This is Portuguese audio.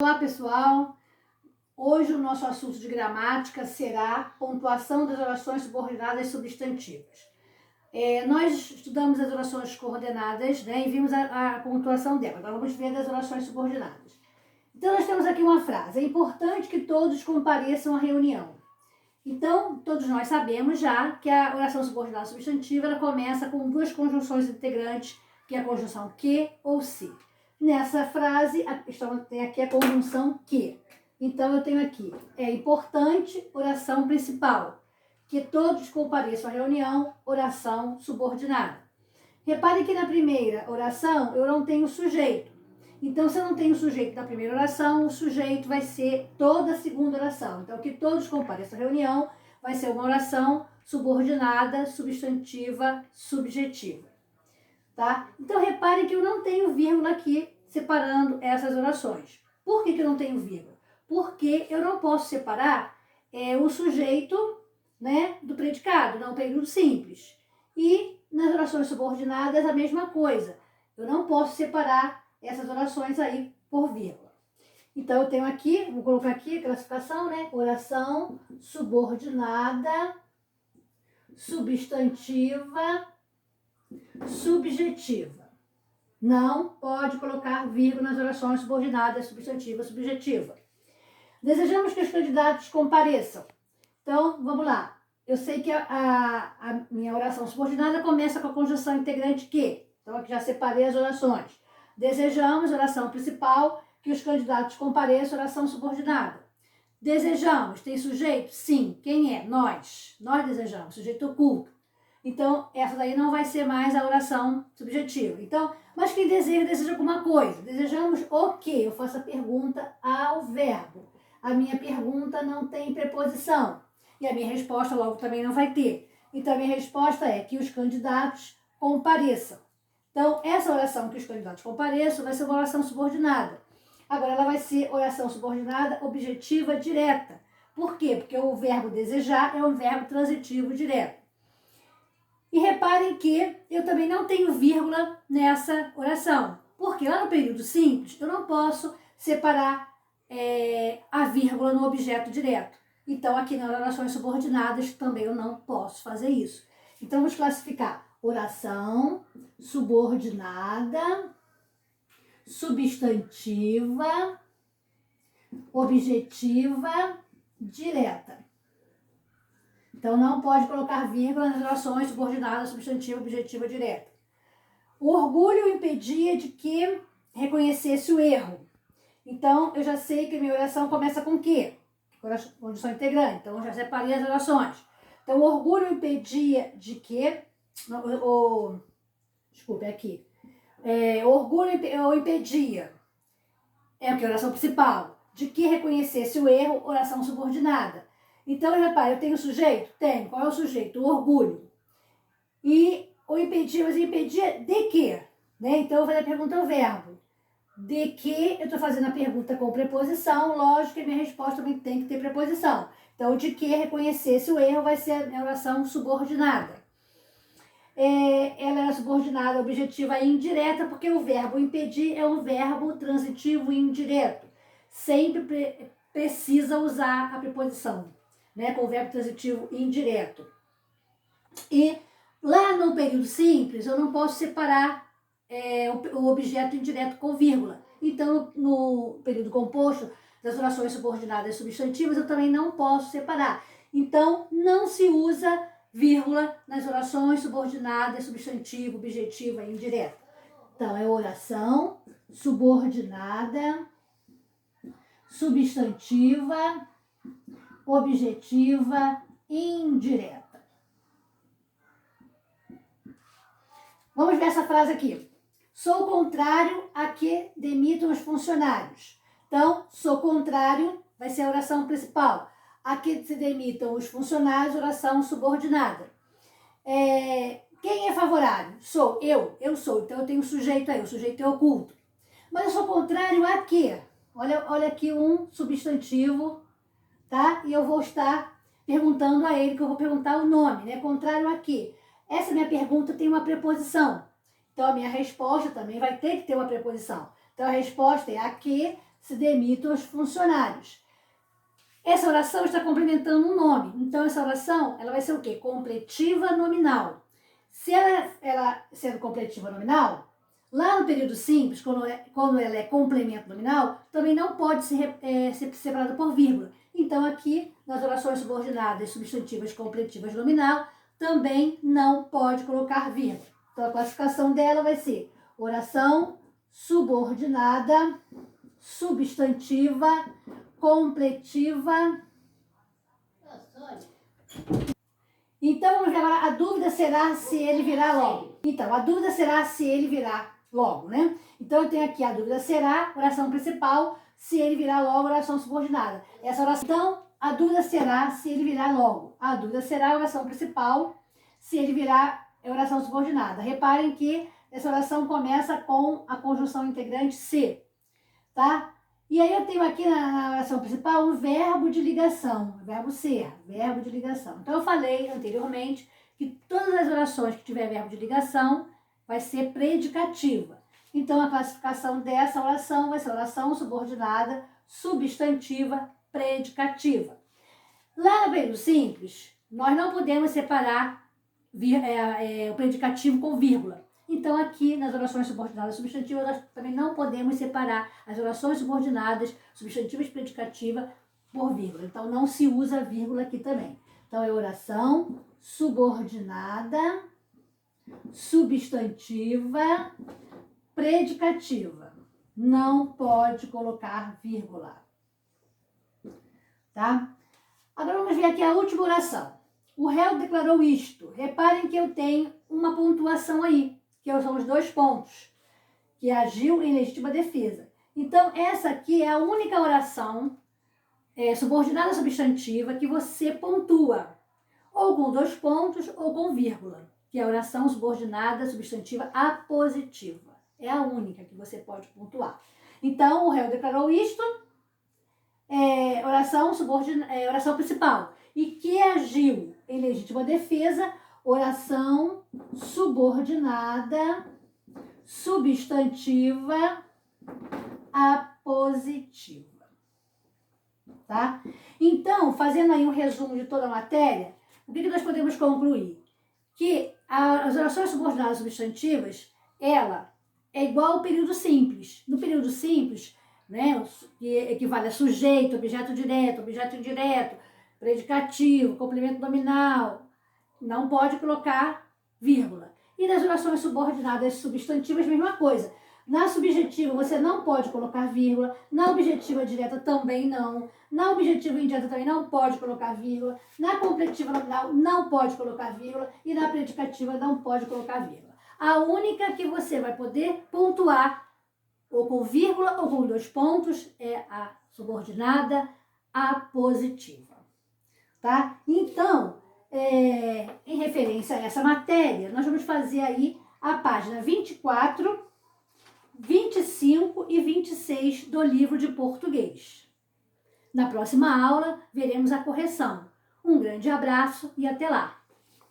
Olá pessoal, hoje o nosso assunto de gramática será pontuação das orações subordinadas substantivas. Nós estudamos as orações coordenadas, né, e vimos a pontuação delas. Agora vamos ver das orações subordinadas. Então nós temos aqui uma frase: é importante que todos compareçam à reunião. Então todos nós sabemos já que a oração subordinada substantiva ela começa com duas conjunções integrantes, que é a conjunção que ou se. Nessa frase, tem aqui a conjunção que. Então, eu tenho aqui, é importante, oração principal. Que todos compareçam à reunião, oração subordinada. Repare que na primeira oração, eu não tenho sujeito. Então, se eu não tenho sujeito na primeira oração, o sujeito vai ser toda a segunda oração. Então, que todos compareçam à reunião vai ser uma oração subordinada, substantiva, subjetiva. Tá? Então, repare que eu não tenho vírgula aqui separando essas orações. Por que eu não tenho vírgula? Porque eu não posso separar o sujeito, né, do predicado, não período simples. E nas orações subordinadas a mesma coisa. Eu não posso separar essas orações aí por vírgula. Então, eu tenho aqui, vou colocar aqui a classificação, né? Oração subordinada, substantiva, subjetiva. Não pode colocar vírgula nas orações subordinadas, substantiva, subjetiva. Desejamos que os candidatos compareçam. Então, vamos lá. Eu sei que a minha oração subordinada começa com a conjunção integrante que. Então, aqui já separei as orações. Desejamos, oração principal, que os candidatos compareçam, oração subordinada. Desejamos, tem sujeito? Sim. Quem é? Nós. Nós desejamos, sujeito oculto. Então, essa daí não vai ser mais a oração subjetiva. Então, mas quem deseja alguma coisa. Desejamos o quê? Eu faço a pergunta ao verbo. A minha pergunta não tem preposição. E a minha resposta logo também não vai ter. Então, a minha resposta é que os candidatos compareçam. Então, essa oração que os candidatos compareçam vai ser uma oração subordinada. Agora, ela vai ser oração subordinada objetiva direta. Por quê? Porque o verbo desejar é um verbo transitivo direto. E reparem que eu também não tenho vírgula nessa oração. Porque lá no período simples, eu não posso separar a vírgula no objeto direto. Então, aqui nas orações subordinadas, também eu não posso fazer isso. Então, vamos classificar oração subordinada, substantiva, objetiva, direta. Então, não pode colocar vírgula nas orações subordinadas, substantiva, objetiva, direta. O orgulho impedia de que reconhecesse o erro. Então, eu já sei que a minha oração começa com o quê? Condição integrante. Então, eu já separei as orações. Então, o orgulho impedia de que... Desculpe, aqui. O orgulho impedia. É o que? Oração principal. De que reconhecesse o erro, oração subordinada. Então, repare, eu tenho sujeito? Tenho. Qual é o sujeito? O orgulho. E o impedia, mas impedia de quê? Né? Então, eu vou fazer a pergunta ao verbo. De que, eu estou fazendo a pergunta com preposição, lógico que a minha resposta também tem que ter preposição. Então, de que reconhecesse o erro vai ser a minha oração subordinada. Ela é subordinada objetiva e indireta, porque o verbo impedir é um verbo transitivo e indireto. Sempre precisa usar a preposição, né, com o verbo transitivo indireto. E lá no período simples, eu não posso separar o objeto indireto com vírgula. Então, no período composto, das orações subordinadas e substantivas, eu também não posso separar. Então, não se usa vírgula nas orações subordinadas, substantivo, objetiva e indireta. Então, é oração subordinada, substantiva, objetiva, indireta. Vamos ver essa frase aqui. Sou contrário a que demitam os funcionários. Então, sou contrário, vai ser a oração principal. A que se demitam os funcionários, oração subordinada. Quem é favorável? Sou eu sou. Então, eu tenho sujeito aí, o sujeito é oculto. Mas eu sou contrário a quê? Olha aqui um substantivo, tá? E eu vou estar perguntando a ele, que eu vou perguntar o nome, né? Contrário a quê? Essa minha pergunta tem uma preposição. Então, a minha resposta também vai ter que ter uma preposição. Então, a resposta é a que se demitam os funcionários. Essa oração está complementando um nome. Então, essa oração ela vai ser o quê? Completiva nominal. Se ela sendo completiva nominal, lá no período simples, quando ela é complemento nominal, também não pode ser separada por vírgula. Então, aqui, nas orações subordinadas substantivas completivas nominal, também não pode colocar vírgula. Então, a classificação dela vai ser oração subordinada, substantiva, completiva. Então, vamos ver agora, a dúvida será se ele virá logo. Então, a dúvida será se ele virá logo, né? Então, eu tenho aqui a dúvida será, oração principal, se ele virá logo, oração subordinada. Essa oração, então, a dúvida será se ele virá logo. A dúvida será, oração principal, se ele virá, é oração subordinada. Reparem que essa oração começa com a conjunção integrante se, tá? E aí eu tenho aqui na oração principal um verbo de ligação, verbo ser, verbo de ligação. Então eu falei anteriormente que todas as orações que tiver verbo de ligação vai ser predicativa. Então a classificação dessa oração vai ser oração subordinada, substantiva, predicativa. Lá no período simples, nós não podemos separar o predicativo com vírgula. Então, aqui nas orações subordinadas substantivas, nós também não podemos separar as orações subordinadas, substantivas e predicativa por vírgula. Então, não se usa vírgula aqui também. Então, é oração subordinada, substantiva, predicativa. Não pode colocar vírgula. Tá? Agora, vamos ver aqui a última oração. O réu declarou isto. Reparem que eu tenho uma pontuação aí, que são os 2 pontos, que agiu em legítima defesa. Então, essa aqui é a única oração subordinada substantiva que você pontua, ou com 2 pontos ou com vírgula, que é a oração subordinada substantiva apositiva. É a única que você pode pontuar. Então, o réu declarou isto, oração principal, e que agiu em legítima defesa, oração subordinada, substantiva, apositiva. Tá? Então, fazendo aí um resumo de toda a matéria, o que nós podemos concluir? Que as orações subordinadas substantivas, ela é igual ao período simples. No período simples, né, que equivale a sujeito, objeto direto, objeto indireto, predicativo, complemento nominal, não pode colocar vírgula. E nas orações subordinadas substantivas, mesma coisa. Na subjetiva, você não pode colocar vírgula. Na objetiva direta, também não. Na objetiva indireta, também não pode colocar vírgula. Na completiva nominal, não pode colocar vírgula. E na predicativa, não pode colocar vírgula. A única que você vai poder pontuar, ou com vírgula, ou com 2 pontos, é a subordinada apositiva. Tá? Então, em referência a essa matéria, nós vamos fazer aí a página 24, 25 e 26 do livro de português. Na próxima aula, veremos a correção. Um grande abraço e até lá!